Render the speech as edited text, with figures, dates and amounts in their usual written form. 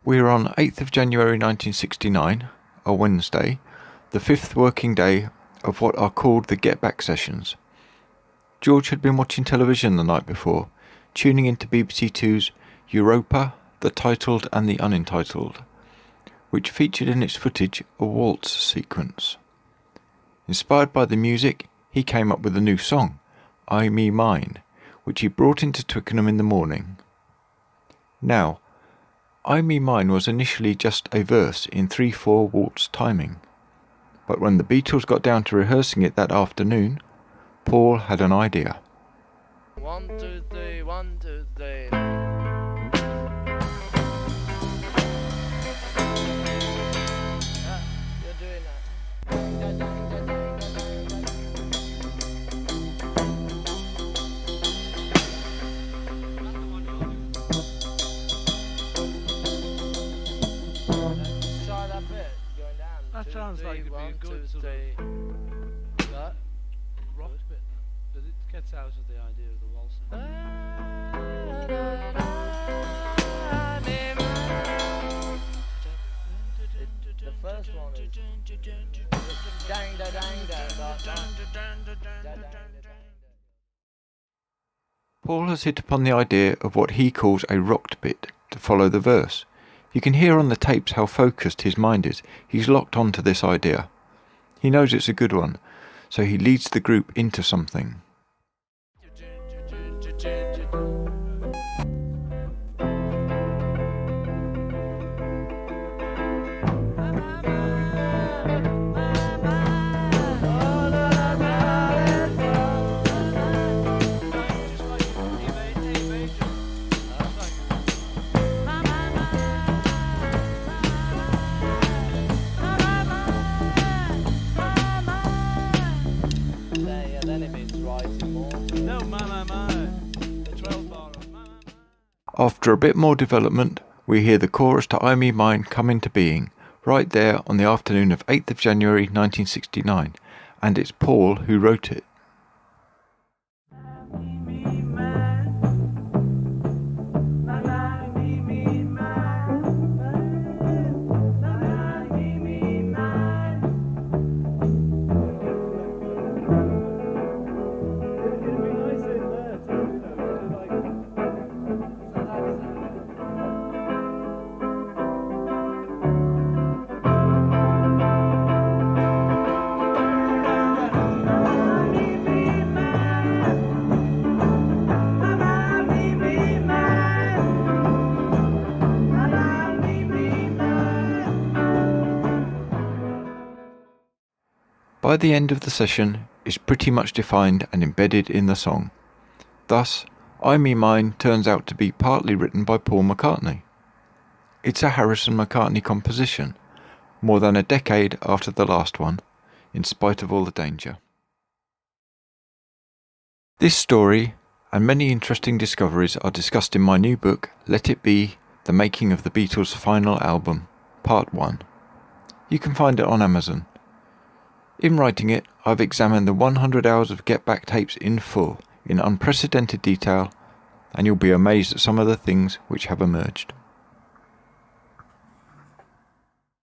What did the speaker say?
We're on 8th of January 1969, a Wednesday, the fifth working day of what are called the Get Back sessions. George had been watching television the night before, tuning into BBC Two's Europa, the Titled and the Unentitled, which featured in its footage a waltz sequence. Inspired by the music, he came up with a new song, I Me Mine, which he brought into Twickenham in the morning. Now, I Me Mine was initially just a verse in 3/4 waltz timing, but when the Beatles got down to rehearsing it that afternoon, Paul had an idea. 1, 2, 3, 1, 2, 3. You're doing that. Try that bit, going down. That sounds like it'd be a good sort of That? rock bit, because it gets out of the idea of the waltzing. The first one is dang da dang da da. Paul has hit upon the idea of what he calls a rocked bit to follow the verse. You can hear on the tapes how focused his mind is. He's locked onto this idea. He knows it's a good one, so he leads the group into something. After a bit more development, we hear the chorus to I Me Mine come into being, right there on the afternoon of 8th of January 1969, and it's Paul who wrote it. By the end of the session, it's pretty much defined and embedded in the song. Thus, I Me Mine turns out to be partly written by Paul McCartney. It's a Harrison McCartney composition, more than a decade after the last one, in spite of all the danger. This story and many interesting discoveries are discussed in my new book, Let It Be, The Making of the Beatles' Final Album, Part 1. You can find it on Amazon. In writing it, I've examined the 100 hours of Get Back tapes in full, in unprecedented detail, and you'll be amazed at some of the things which have emerged.